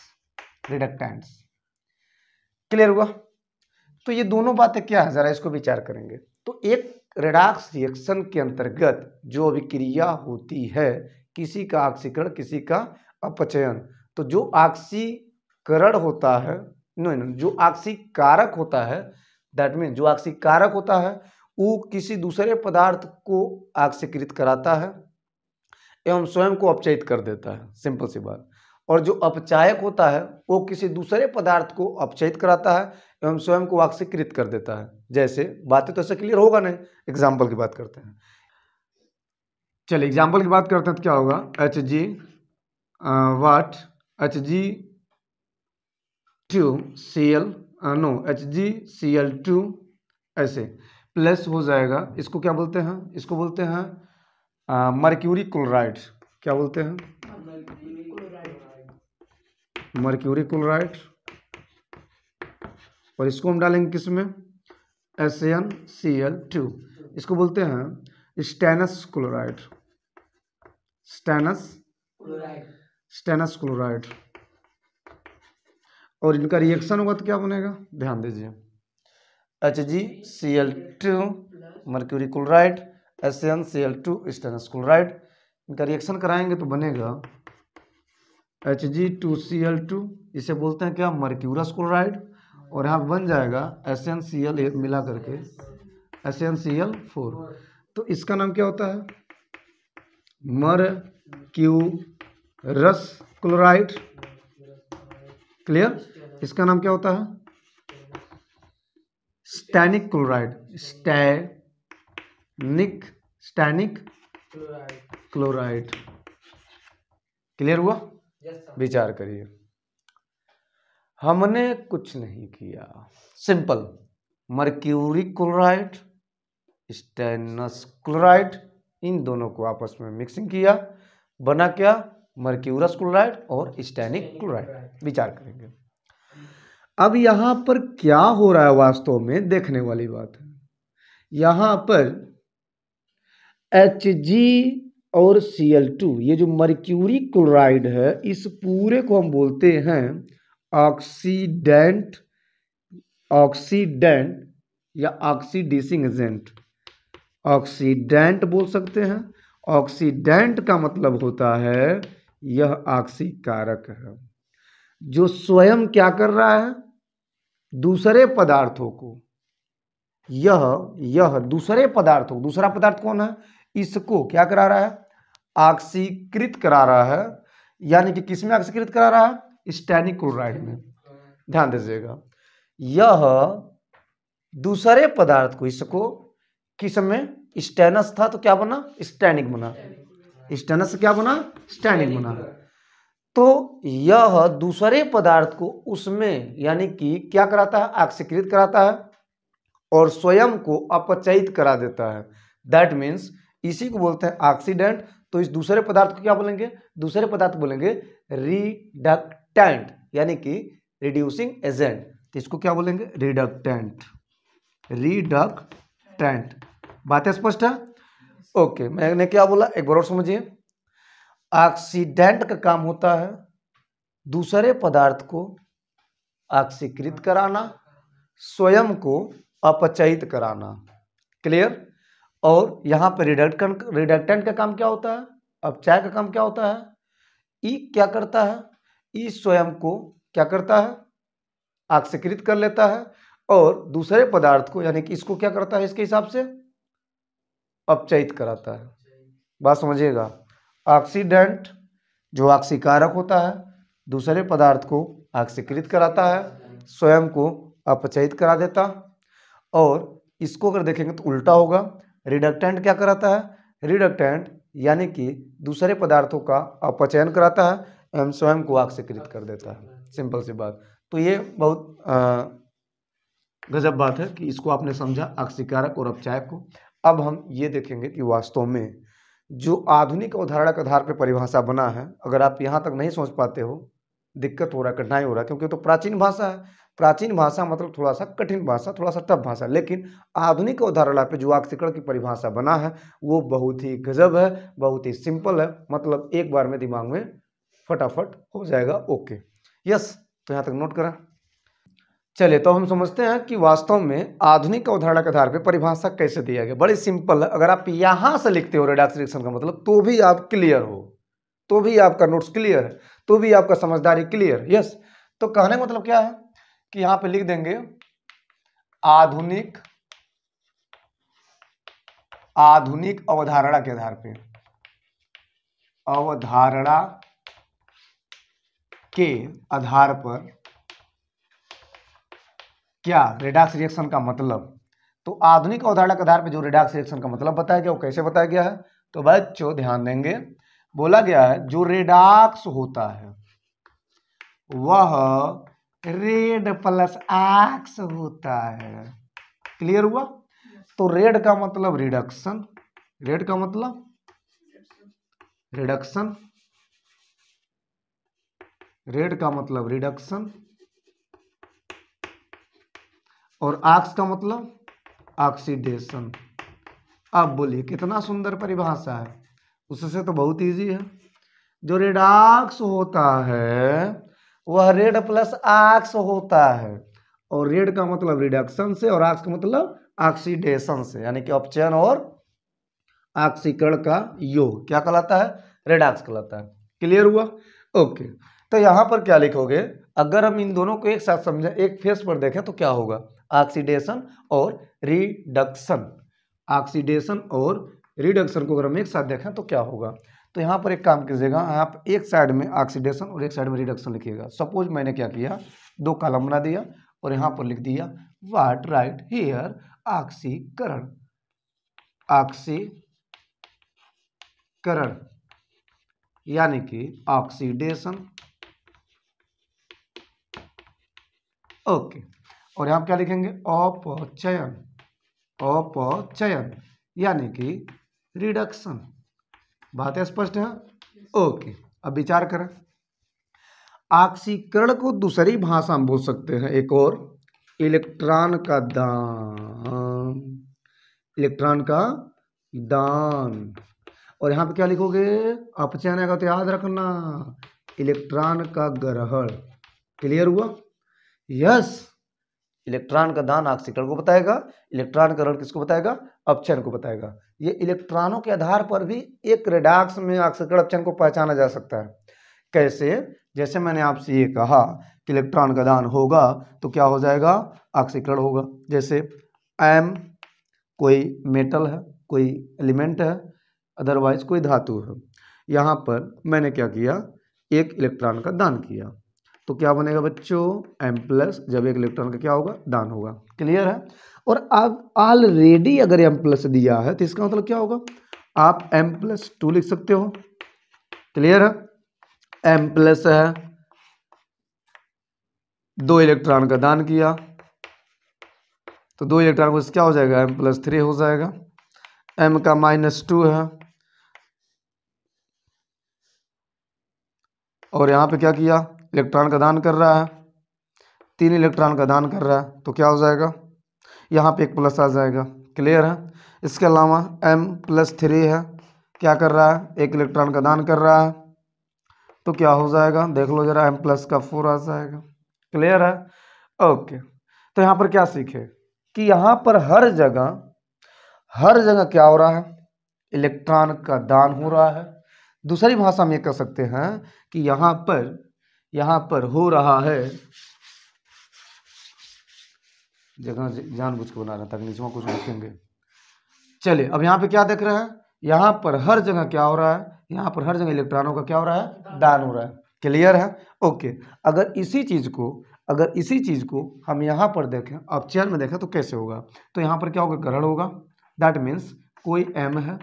क्लियर हुआ। तो ये दोनों बातें क्या है, जरा इसको विचार करेंगे। तो एक रिडॉक्स रिएक्शन के अंतर्गत जो अभिक्रिया होती है, किसी का ऑक्सीकरण किसी का अपचयन, तो जो ऑक्सीकरण होता है, जो ऑक्सीकारक होता है, दैट मीन जो ऑक्सीकारक होता है वो किसी दूसरे पदार्थ को ऑक्सीकृत कराता है एवं स्वयं को अपचयित कर देता है, सिंपल सी बात। और जो अपचायक होता है वो किसी दूसरे पदार्थ को अपचयित कराता है एवं स्वयं को ऑक्सीकृत कर देता है। जैसे बातें तो ऐसे क्लियर होगा नहीं, एग्जाम्पल की बात करते हैं। चलिए एग्जाम्पल की बात करते हैं तो क्या होगा, Hg वाट Hg2Cl नो HgCl2 ऐसे प्लस हो जाएगा। इसको क्या बोलते हैं? इसको बोलते हैं मर्क्यूरी क्लोराइड। क्या बोलते हैं? Mercury chloride. और इसको हम डालेंगे किसमें? SnCl2। इसको बोलते हैं स्टेनस क्लोराइड, स्टेनस क्लोराइड। और इनका रिएक्शन होगा तो क्या बनेगा, ध्यान दीजिए, HgCl2 mercury chloride, SnCl2 stannous chloride. इनका रिएक्शन कराएंगे तो बनेगा Hg2Cl2, इसे बोलते हैं क्या, मर्क्यूरस क्लोराइड। और यहाँ बन जाएगा SnCl मिला करके SnCl4। तो इसका नाम क्या होता है, मर्क्यूरस क्लोराइड, क्लियर। इसका नाम क्या होता है, stannic chloride, stannic chloride, clear हुआ। विचार करिए, हमने कुछ नहीं किया, simple mercury chloride, stannous chloride, इन दोनों को आपस में मिक्सिंग किया, बना क्या, मर्क्यूरस क्लोराइड और स्टेनिक क्लोराइड। विचार करेंगे। अब यहां पर क्या हो रहा है वास्तव में, देखने वाली बात है। यहां पर Hg और Cl2, ये जो मर्क्यूरी क्लोराइड है, इस पूरे को हम बोलते हैं ऑक्सीडेंट, या ऑक्सीडाइजिंग एजेंट। ऑक्सीडेंट बोल सकते हैं। ऑक्सीडेंट का मतलब होता है यह ऑक्सीकारक है, जो स्वयं क्या कर रहा है, दूसरे पदार्थों को, यह दूसरे पदार्थों, दूसरा पदार्थ कौन है, इसको क्या करा रहा है, ऑक्सीकृत करा रहा है। यानी कि किसमें ऑक्सीकृत करा रहा है, स्टेनिक क्लोराइड में। ध्यान दीजिएगा, यह दूसरे पदार्थ को, इसको किस में, स्टेनस था तो क्या बना, स्टेनिक बना, स्टेनस से क्या बना, स्टेनिक बना। तो यह दूसरे पदार्थ को उसमें यानी कि क्या कराता है, ऑक्सीकृत कराता है और स्वयं को अपचयित करा देता है। दैट मीन्स इसी को बोलते हैं ऑक्सीडेंट। तो इस दूसरे पदार्थ को क्या बोलेंगे, दूसरे पदार्थ बोलेंगे रिडक्टेंट, यानी कि रिड्यूसिंग एजेंट। तो इसको क्या बोलेंगे, रिडक्टेंट, रिडक्टेंट। बातें स्पष्ट है? ओके, मैंने क्या बोला एक बार और समझिए। ऑक्सीडेंट का काम होता है दूसरे पदार्थ को ऑक्सीकृत कराना, स्वयं को अपचयित कराना। क्लियर। और यहाँ पर रिडक्टेंट का काम क्या होता है, अपचय का काम क्या होता है, ई क्या करता है, ई स्वयं को क्या करता है, ऑक्सीकृत कर लेता है और दूसरे पदार्थ को यानी कि इसको क्या करता है, इसके हिसाब से अपचयित कराता है। बात समझिएगा। ऑक्सीडेंट जो ऑक्सीकारक होता है दूसरे पदार्थ को ऑक्सीकृत कराता है, स्वयं को अपचयित करा देता। और इसको अगर देखेंगे तो उल्टा होगा। रिडक्टेंट क्या कराता है, रिडक्टेंट यानी कि दूसरे पदार्थों का अपचयन कराता है एवं स्वयं को ऑक्सीकृत कर देता है। सिंपल सी बात। तो ये बहुत गजब बात है कि इसको आपने समझा ऑक्सीकारक और अपचायक को। अब हम ये देखेंगे कि वास्तव में जो आधुनिक अवधारणा के आधार पर परिभाषा बना है, अगर आप यहाँ तक नहीं समझ पाते हो, दिक्कत हो रहा है, कठिनाई हो रहा है, क्योंकि तो प्राचीन भाषा है। प्राचीन भाषा मतलब थोड़ा सा कठिन भाषा, थोड़ा सा टफ भाषा, लेकिन आधुनिक अवधारणा पे जो ऑक्सीकरण की परिभाषा बना है वो बहुत ही गजब है, बहुत ही सिंपल है, मतलब एक बार में दिमाग में फटाफट हो जाएगा। Okay, yes. तो यहाँ तक नोट करा। चलिए तो हम समझते हैं कि वास्तव में आधुनिक अवधारणा के आधार पर परिभाषा कैसे दिया गया। बड़ी सिंपल है। अगर आप यहाँ से लिखते हो रेडॉक्स रिएक्शन का मतलब, तो भी आप क्लियर हो, तो भी आपका नोट्स क्लियर है, तो भी आपका समझदारी क्लियर। यस। तो कहने का मतलब क्या है कि यहाँ पे लिख देंगे आधुनिक अवधारणा के आधार पे, अवधारणा के आधार पर क्या रेडॉक्स रिएक्शन का मतलब। तो आधुनिक अवधारणा के आधार पर जो रेडॉक्स रिएक्शन का मतलब बताया गया वो कैसे बताया गया है, तो बच्चों ध्यान देंगे। बोला गया है जो रेडॉक्स होता है वह रेड प्लस ऑक्स होता है। क्लियर हुआ। तो रेड का मतलब रिडक्शन, रेड का मतलब रिडक्शन, रेड का मतलब रिडक्शन, और ऑक्स का मतलब ऑक्सीडेशन। अब बोलिए कितना सुंदर परिभाषा है, उससे तो बहुत इजी है। जो रेडॉक्स होता है वह रेड प्लस ऑक्स होता है, और रेड का मतलब रिडक्शन से और ऑक्स का मतलब ऑक्सीडेशन से, यानी कि अपचयन और ऑक्सीकरण का योग क्या कहलाता है, रेडॉक्स कहलाता है। क्लियर हुआ। ओके। तो यहां पर क्या लिखोगे, अगर हम इन दोनों को एक साथ समझें, एक फेस पर देखें तो क्या होगा, ऑक्सीडेशन और रिडक्शन, ऑक्सीडेशन और रिडक्शन को अगर हम एक साथ देखें तो क्या होगा। तो यहाँ पर एक काम कीजिएगा, आप एक साइड में ऑक्सीडेशन और एक साइड में रिडक्शन लिखिएगा। सपोज मैंने क्या किया, दो कॉलम बना दिया और यहाँ पर लिख दिया व्हाट राइट हियर ऑक्सीकरण, ऑक्सीकरण यानी कि ऑक्सीडेशन। ओके। और यहाँ क्या लिखेंगे, अपचयन, अपचयन यानी कि रिडक्शन। बात स्पष्ट है। ओके। अब विचार करें, ऑक्सीकरण को दूसरी भाषा में बोल सकते हैं एक और, इलेक्ट्रॉन का दान, इलेक्ट्रॉन का दान। और यहाँ पे क्या लिखोगे, अपचयन आएगा तो याद रखना इलेक्ट्रॉन का ग्रहण। क्लियर हुआ। यस। इलेक्ट्रॉन का दान ऑक्सीकरण को बताएगा, इलेक्ट्रॉन का ग्रहण किसको बताएगा, अपचयन को बताएगा। ये इलेक्ट्रॉनों के आधार पर भी एक रेडॉक्स में ऑक्सीकरण अपचयन को पहचाना जा सकता है। कैसे, जैसे मैंने आपसे ये कहा कि इलेक्ट्रॉन का दान होगा तो क्या हो जाएगा, ऑक्सीकरण होगा। जैसे एम कोई मेटल है, कोई एलिमेंट है, अदरवाइज कोई धातु है। यहाँ पर मैंने क्या किया, एक इलेक्ट्रॉन का दान किया, तो क्या बनेगा बच्चों, एम प्लस, जब एक इलेक्ट्रॉन का क्या होगा, दान होगा। क्लियर है। और अब ऑलरेडी अगर एम प्लस दिया है तो इसका मतलब क्या होगा, आप एम प्लस 2 लिख सकते हो। क्लियर है। एम प्लस है, 2 इलेक्ट्रॉन का दान किया तो 2 इलेक्ट्रॉन को क्या हो जाएगा, एम प्लस 3 हो जाएगा। एम का -2 है, और यहाँ पे क्या किया, इलेक्ट्रॉन का दान कर रहा है, 3 इलेक्ट्रॉन का दान कर रहा है, तो क्या हो जाएगा, यहाँ पे एक प्लस आ जाएगा। क्लियर है। इसके अलावा m + 3 है, क्या कर रहा है, 1 इलेक्ट्रॉन का दान कर रहा है, तो क्या हो जाएगा, देख लो जरा, m+4 आ जाएगा। क्लियर है? ओके। तो यहाँ पर क्या सीखे कि यहाँ पर हर जगह क्या हो रहा है, इलेक्ट्रॉन का दान हो रहा है। दूसरी भाषा में कह सकते हैं कि यहाँ पर हो रहा है, जगह जानबूझ के बना रहा ताकि नीचे कुछ लिखेंगे। चलिए अब यहाँ पे क्या देख रहे हैं, यहाँ पर हर जगह क्या हो रहा है, यहाँ पर हर जगह इलेक्ट्रॉनों का क्या हो रहा है, दान हो रहा है। क्लियर है? ओके। अगर इसी चीज को हम यहाँ पर देखें, अब चेयर में देखें तो कैसे होगा, तो यहाँ पर क्या होगा, ग्रहण होगा। दैट मीन्स कोई m है,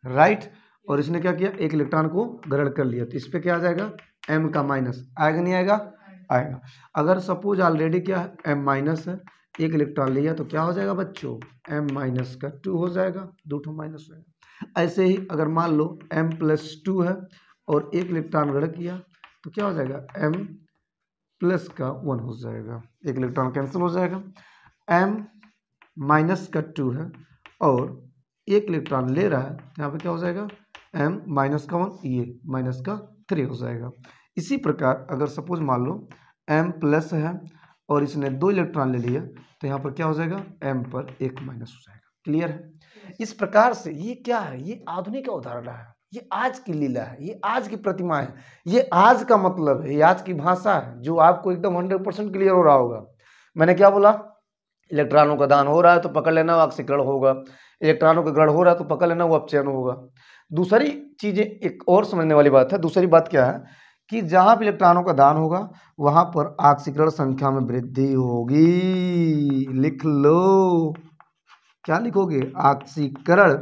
राइट, और इसने क्या किया, एक इलेक्ट्रॉन को ग्रहण कर लिया, तो इस पर क्या आ जाएगा, m का माइनस आएगा, नहीं आएगा, आएगा। अगर सपोज ऑलरेडी क्या है, m माइनस है, एक इलेक्ट्रॉन लिया तो क्या हो जाएगा बच्चों, m-2 हो जाएगा, 2 माइनस है। ऐसे ही अगर मान लो m+2 है और एक इलेक्ट्रॉन ग्रहण किया तो क्या हो जाएगा, m+1 हो जाएगा, एक इलेक्ट्रॉन कैंसिल हो जाएगा। m-2 है और एक इलेक्ट्रॉन ले रहा है तो यहाँ पे क्या हो जाएगा, m-1, ये -3 हो जाएगा। इसी प्रकार अगर सपोज मान लो m+ है और इसने 2 इलेक्ट्रॉन ले लिया तो यहाँ पर क्या हो जाएगा, m पर 1 माइनस हो जाएगा। क्लियर है? इस प्रकार से ये क्या है, ये आधुनिक अवधारणा है, ये आज की लीला है, ये आज की प्रतिमा है, ये आज का मतलब है, ये आज की भाषा है, जो आपको एकदम 100% क्लियर हो रहा होगा। मैंने क्या बोला, इलेक्ट्रॉनों का दान हो रहा है तो पकड़ लेना ऑक्सीकरण होगा, इलेक्ट्रॉनों का ग्रहण हो रहा है तो पकड़ लेना वो अपचयन होगा। दूसरी चीजें एक और समझने वाली बात है, दूसरी बात क्या है कि जहां भी इलेक्ट्रॉनों का दान होगा वहां पर ऑक्सीकरण संख्या में वृद्धि होगी। लिख लो, क्या लिखोगे, ऑक्सीकरण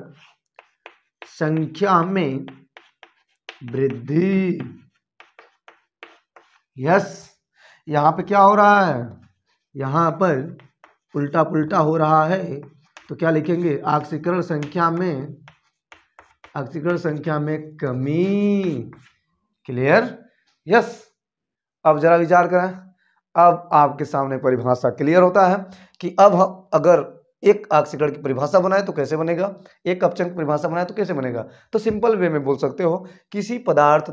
संख्या में वृद्धि। यस, यहां पे क्या हो रहा है, यहां पर उल्टा पुल्टा हो रहा है, तो क्या लिखेंगे, ऑक्सीकरण संख्या में कमी। क्लियर? यस। अब जरा विचार करें, अब आपके सामने परिभाषा क्लियर होता है कि अब हम अगर एक ऑक्सीकरण की परिभाषा बनाए तो कैसे बनेगा, एक अपचयन की परिभाषा बनाए तो कैसे बनेगा। तो सिंपल वे में बोल सकते हो, किसी पदार्थ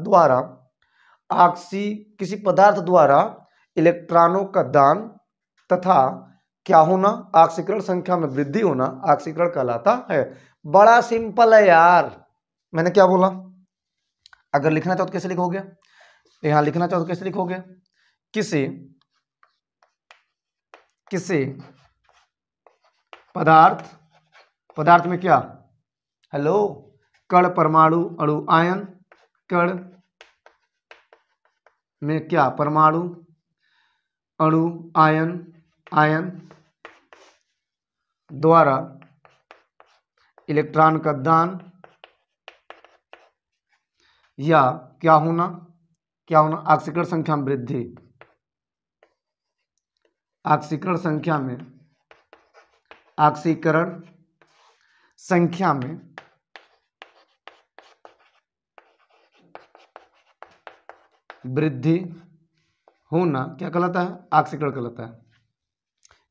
द्वारा इलेक्ट्रॉनों का दान तथा क्या होना, ऑक्सीकरण संख्या में वृद्धि होना ऑक्सीकरण कहलाता है। बड़ा सिंपल है यार। मैंने क्या बोला, अगर लिखना चाहो तो कैसे लिखोगे, यहां लिखना चाहो तो कैसे लिखोगे, किसी पदार्थ में क्या, हेलो, कण परमाणु अणु आयन, कण में क्या, परमाणु अणु आयन द्वारा इलेक्ट्रॉन का दान या क्या होना ऑक्सीकरण संख्या में वृद्धि, ऑक्सीकरण संख्या में वृद्धि होना क्या कहलाता है, ऑक्सीकरण कहलाता है।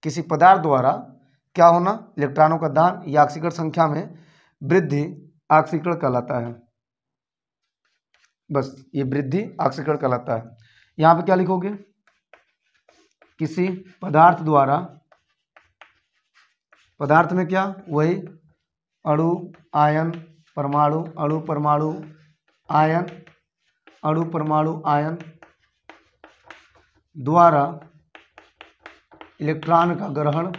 किसी पदार्थ द्वारा क्या होना, इलेक्ट्रॉनों का दान या ऑक्सीकरण संख्या में वृद्धि ऑक्सीकरण कहलाता है। बस ये वृद्धि ऑक्सीकरण कहलाता है। यहां पे क्या लिखोगे, किसी पदार्थ द्वारा, पदार्थ में क्या, वही अणु आयन परमाणु, अणु परमाणु आयन, अणु परमाणु आयन द्वारा इलेक्ट्रॉन का ग्रहण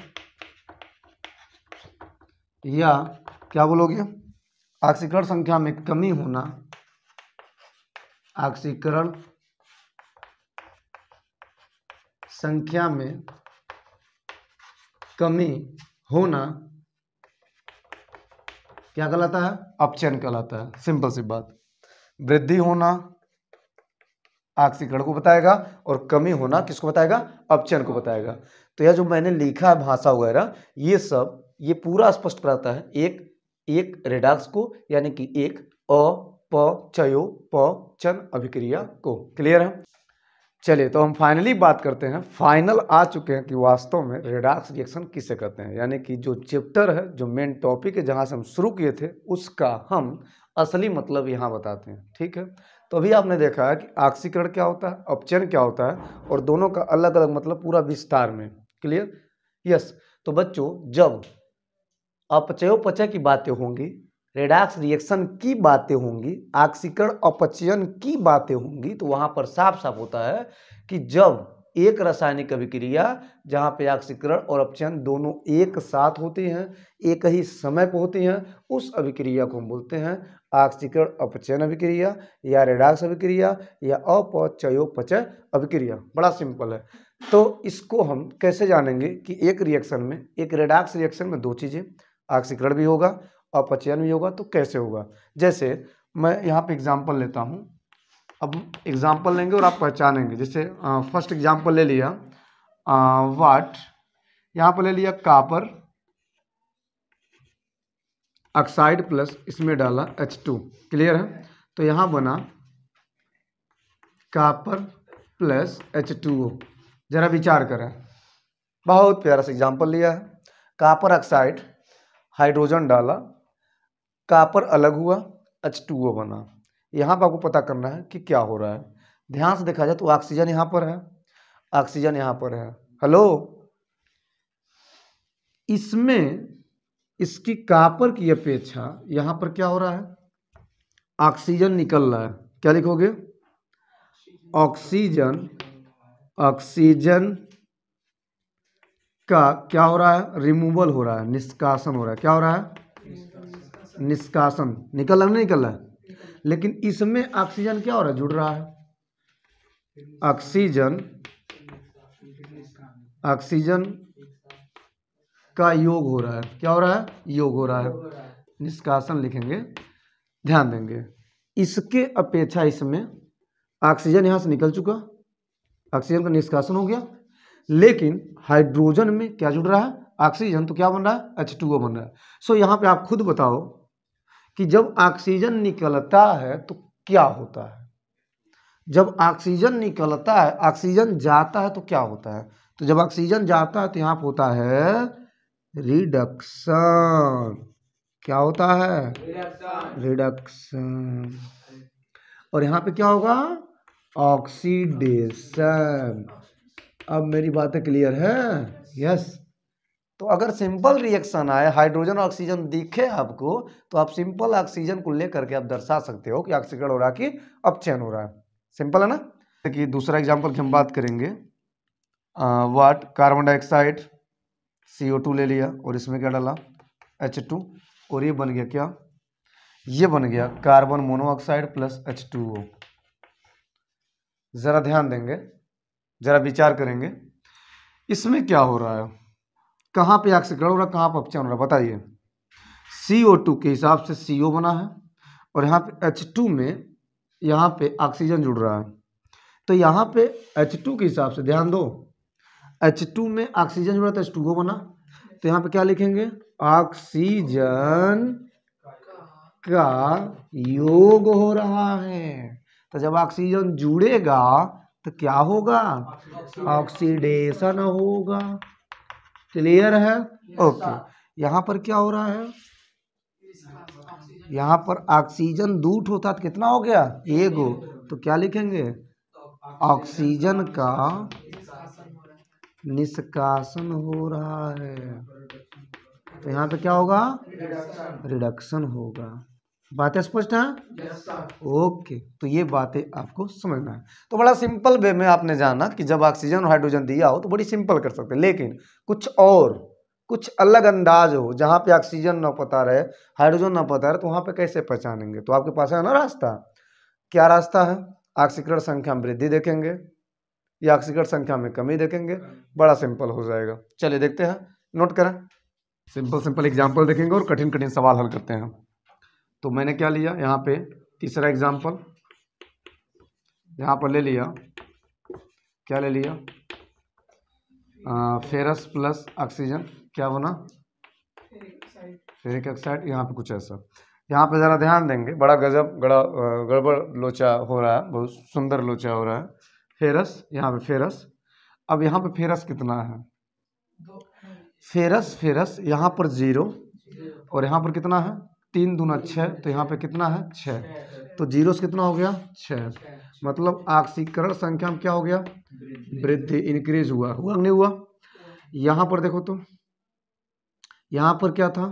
या क्या बोलोगे, ऑक्सीकरण संख्या में कमी होना, ऑक्सीकरण संख्या में कमी होना क्या कहलाता है, अपचयन कहलाता है। सिंपल सी बात, वृद्धि होना ऑक्सीकरण को बताएगा और कमी होना किसको बताएगा, अपचयन को बताएगा। तो यह जो मैंने लिखा है भाषा वगैरह, ये सब ये पूरा स्पष्ट कराता है एक रेडॉक्स को, यानी कि एक अपचयन अभिक्रिया को। क्लियर है? चलिए तो हम फाइनली बात करते हैं, फाइनल आ चुके हैं कि वास्तव में रेडॉक्स रिएक्शन किसे कहते हैं, यानी कि जो चैप्टर है, जो मेन टॉपिक है, जहां से हम शुरू किए थे उसका हम असली मतलब यहाँ बताते हैं। ठीक है, तो अभी आपने देखा है कि ऑक्सीकरण क्या होता है, अपचयन क्या होता है, और दोनों का अलग अलग मतलब पूरा विस्तार में। क्लियर? यस। तो बच्चों जब अपचयोपचय की बातें होंगी, रेडॉक्स रिएक्शन की बातें होंगी, ऑक्सीकरण अपचयन की बातें होंगी, तो वहां पर साफ साफ होता है कि जब एक रासायनिक अभिक्रिया जहां पे ऑक्सीकरण और अपचयन दोनों एक साथ होती हैं, एक ही समय पर होती हैं, उस अभिक्रिया को हम बोलते हैं ऑक्सीकरण अपचयन अभिक्रिया या रेडॉक्स अभिक्रिया या अपचयोपचय अभिक्रिया। बड़ा सिंपल है। तो इसको हम कैसे जानेंगे कि एक रिएक्शन में, एक रेडॉक्स रिएक्शन में दो चीजें, ऑक्सीकरण भी होगा, अपचयन भी होगा, तो कैसे होगा? जैसे मैं यहाँ पे एग्जांपल लेता हूँ। अब एग्जांपल लेंगे और आप पहचानेंगे। जैसे फर्स्ट एग्जांपल ले लिया वाट, यहाँ पर ले लिया कॉपर ऑक्साइड प्लस इसमें डाला H2। क्लियर है? तो यहाँ बना कॉपर प्लस H2O। जरा विचार करें, बहुत प्यारा सा एग्जांपल लिया है। कॉपर ऑक्साइड, हाइड्रोजन डाला, कॉपर अलग हुआ, H2O बना। यहाँ पर आपको पता करना है कि क्या हो रहा है। ध्यान से देखा जाए तो ऑक्सीजन यहाँ पर है, ऑक्सीजन यहाँ पर है। हेलो, इसमें इसकी कॉपर की अपेक्षा यहाँ पर क्या हो रहा है, ऑक्सीजन निकल रहा है। क्या लिखोगे? ऑक्सीजन, ऑक्सीजन का क्या हो रहा है, रिमूवल हो रहा है, निष्कासन हो रहा है। क्या हो रहा है? निष्कासन। निकल रहा है, नहीं निकल रहा है? लेकिन इसमें ऑक्सीजन क्या हो रहा है, जुड़ रहा है। ऑक्सीजन, ऑक्सीजन का योग हो रहा है। क्या हो रहा है? योग हो रहा है। निष्कासन लिखेंगे, ध्यान देंगे। इसके अपेक्षा इसमें ऑक्सीजन यहां से निकल चुका, ऑक्सीजन का निष्कासन हो गया, लेकिन हाइड्रोजन में क्या जुड़ रहा है, ऑक्सीजन। तो क्या बन रहा है? H2O बन रहा है। सो यहाँ पे आप खुद बताओ कि जब ऑक्सीजन निकलता है तो क्या होता है। जब ऑक्सीजन निकलता है, ऑक्सीजन जाता है तो क्या होता है। तो जब ऑक्सीजन जाता है तो यहाँ पे होता है रिडक्शन। क्या होता है? रिडक्शन। और यहाँ पे क्या होगा? ऑक्सीडेशन। अब मेरी बातें क्लियर है? यस। तो अगर सिंपल रिएक्शन आए, हाइड्रोजन और ऑक्सीजन दिखे आपको, तो आप सिंपल ऑक्सीजन को लेकर के आप दर्शा सकते हो कि ऑक्सीकरण हो रहा है कि अपचयन हो रहा है। सिंपल है ना? देखिए दूसरा एग्जांपल की हम बात करेंगे। वाट, कार्बन डाइऑक्साइड CO2 ले लिया और इसमें क्या डाला, H2, और ये बन गया क्या, ये बन गया कार्बन मोनोऑक्साइड प्लस H2O। जरा ध्यान देंगे, जरा विचार करेंगे, इसमें क्या हो रहा है, कहाँ पे ऑक्सीकरण हो रहा है, कहाँ पे अपचयन हो रहा है, बताइए। CO2 के हिसाब से CO बना है और यहाँ पे H2 में यहाँ पे ऑक्सीजन जुड़ रहा है। तो यहाँ पे H2 के हिसाब से ध्यान दो, H2 में ऑक्सीजन जुड़ा तो H2O बना। तो यहाँ पे क्या लिखेंगे, ऑक्सीजन का योग हो रहा है। तो जब ऑक्सीजन जुड़ेगा तो क्या होगा, ऑक्सीडेशन होगा। क्लियर है? ओके। यहाँ पर क्या हो रहा है, यहाँ पर ऑक्सीजन दूठ होता तो कितना हो गया, एगो। तो क्या लिखेंगे, ऑक्सीजन का निष्कासन हो रहा है। तो यहाँ पे क्या होगा, रिडक्शन होगा। बातें स्पष्ट है? ओके। तो ये बातें आपको समझना है। तो बड़ा सिंपल वे में आपने जाना कि जब ऑक्सीजन और हाइड्रोजन दिया हो तो बड़ी सिंपल कर सकते हैं, लेकिन कुछ और, कुछ अलग अंदाज हो जहाँ पे ऑक्सीजन ना पता रहे, हाइड्रोजन ना पता रहे, तो वहाँ पे कैसे पहचानेंगे। तो आपके पास है ना रास्ता। क्या रास्ता है, ऑक्सीकरण संख्या में वृद्धि देखेंगे या ऑक्सीकरण संख्या में कमी देखेंगे, बड़ा सिंपल हो जाएगा। चलिए देखते हैं, नोट करें। सिंपल सिंपल एग्जाम्पल देखेंगे और कठिन कठिन सवाल हल करते हैं। तो मैंने क्या लिया यहाँ पे, तीसरा एग्जाम्पल यहाँ पर ले लिया, क्या ले लिया, फेरस प्लस ऑक्सीजन, क्या बना, फेरिक ऑक्साइड। यहाँ पे कुछ ऐसा, यहाँ पे ज़रा ध्यान देंगे, बड़ा गजब गड़बड़ लोचा हो रहा है, बहुत सुंदर लोचा हो रहा है। फेरस, यहाँ पे फेरस। अब यहाँ पे फेरस कितना है, फेरस, फेरस यहाँ पर 0 और यहाँ पर कितना है 3 दूना 6, तो यहाँ पे कितना है 6, तो जीरो से कितना हो गया 6, मतलब ऑक्सीकरण संख्या में क्या हो गया वृद्धि, इंक्रीज हुआ नहीं हुआ। यहाँ पर देखो तो यहाँ पर क्या था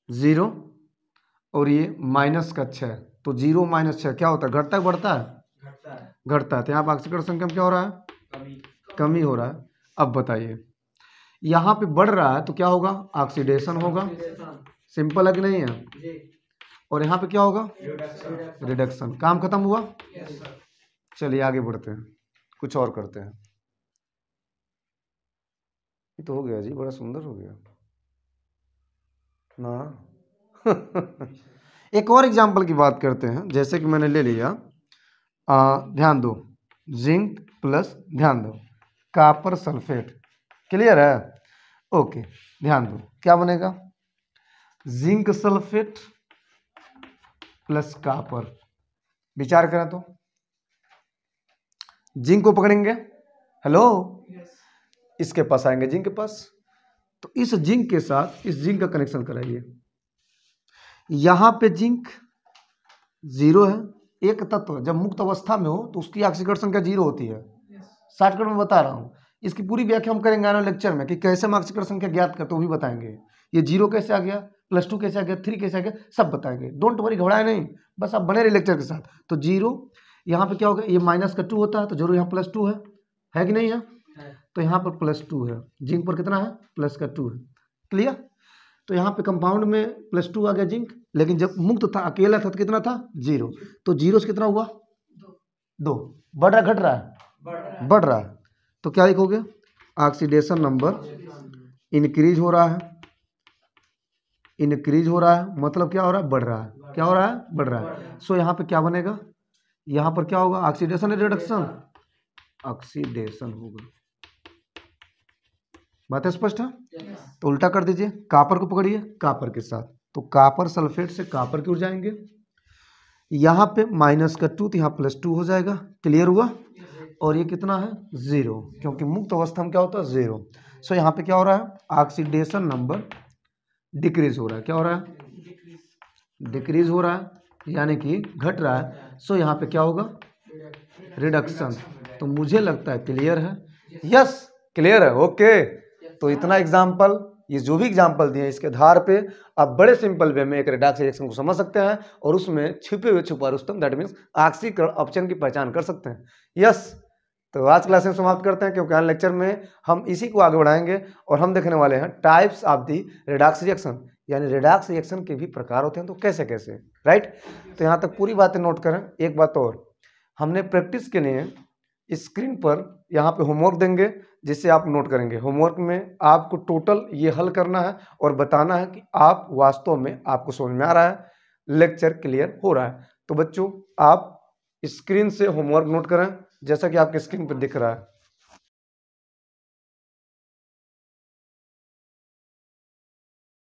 0 और ये माइनस का 6, तो 0 - 6 क्या होता है, घटता है बढ़ता है, घटता है। तो यहाँ पर ऑक्सीकरण संख्या में क्या हो रहा है, कमी हो रहा है। अब बताइए यहाँ पे बढ़ रहा है तो क्या होगा, ऑक्सीडेशन होगा, सिंपल है कि नहीं है। और यहाँ पे क्या होगा, रिडक्शन। काम खत्म हुआ। चलिए आगे बढ़ते हैं, कुछ और करते हैं। ये तो हो गया जी, बड़ा सुंदर हो गया ना। एक और एग्जांपल की बात करते हैं, जैसे कि मैंने ले लिया ध्यान दो, जिंक प्लस ध्यान दो कॉपर सल्फेट, क्लियर है। ओके, ध्यान दो क्या बनेगा, जिंक सल्फेट प्लस कॉपर। विचार करें तो जिंक को पकड़ेंगे, हेलो, इसके पास आएंगे जिंक के पास, तो इस जिंक के साथ इस जिंक का कनेक्शन कराइए। यहां पे जिंक 0 है, एक तत्व जब मुक्त अवस्था में हो तो उसकी ऑक्सीकरण संख्या 0 होती है। शॉर्टकट में बता रहा हूं, इसकी पूरी व्याख्या हम करेंगे आने लेक्चर में कि कैसे हम ऑक्सीकरण संख्या ज्ञात करते, वो भी बताएंगे। ये 0 कैसे आ गया, +2 कैसे आ गया, 3 कैसे आ गया, सब बताएंगे। डोंट वरी, घबराए नहीं, बस आप बने रहे लेक्चर के साथ। तो 0 यहाँ पे क्या होगा, ये -2 होता है, तो जरूर यहाँ +2 है कि नहीं है, तो यहाँ पर +2 है, जिंक पर कितना है +2 है, क्लियर। तो यहाँ पे कंपाउंड में +2 आ गया जिंक, लेकिन जब मुक्त था अकेला था तो कितना था 0, तो 0 से कितना हुआ 2, बढ़ रहा घट रहा है, बढ़ रहा है। तो क्या लिखोगे, ऑक्सीडेशन नंबर इंक्रीज हो रहा है, इंक्रीज हो रहा है, मतलब क्या हो रहा है, बढ़ रहा है, क्या हो रहा है, बढ़ रहा है। सो यहाँ पे क्या बनेगा, यहाँ पर क्या होगा, ऑक्सीडेशन रिडक्शन, ऑक्सीडेशन होगा। बात स्पष्ट है। तो उल्टा कर दीजिए, कॉपर को पकड़िए कॉपर के साथ, तो कॉपर सल्फेट से कॉपर की ओर जाएंगे। यहाँ पे -2 तो यहाँ +2 हो जाएगा, क्लियर हुआ। और ये कितना है 0, क्योंकि मुक्त अवस्था में क्या होता है 0। सो यहाँ पे क्या हो रहा है, ऑक्सीडेशन नंबर डिक्रीज हो रहा है, क्या हो रहा है, डिक्रीज हो रहा है, यानी कि घट रहा है। सो यहाँ पे क्या होगा, रिडक्शन। तो मुझे लगता है क्लियर है, यस क्लियर है, ओके। तो इतना एग्जाम्पल, ये जो भी एग्जाम्पल दिए इसके आधार पे आप बड़े सिंपल वे में एक रेडॉक्स रिएक्शन को समझ सकते हैं और उसमें छिपे हुए छुपा रुस्तम, दैट मीन्स ऑक्सीकरण ऑप्शन की पहचान कर सकते हैं। यस, तो आज क्लास में समाप्त करते हैं, क्योंकि आज लेक्चर में हम इसी को आगे बढ़ाएंगे और हम देखने वाले हैं types of the redox reaction, यानी रेडॉक्स रिएक्शन के भी प्रकार होते हैं, तो कैसे कैसे, राइट। तो यहाँ तक पूरी बातें नोट करें। एक बात और, हमने प्रैक्टिस के लिए स्क्रीन पर यहाँ पे होमवर्क देंगे जिससे आप नोट करेंगे। होमवर्क में आपको टोटल ये हल करना है और बताना है कि आप वास्तव में आपको समझ में आ रहा है, लेक्चर क्लियर हो रहा है। तो बच्चों आप स्क्रीन से होमवर्क नोट करें, जैसा कि आपके स्क्रीन पर दिख रहा है।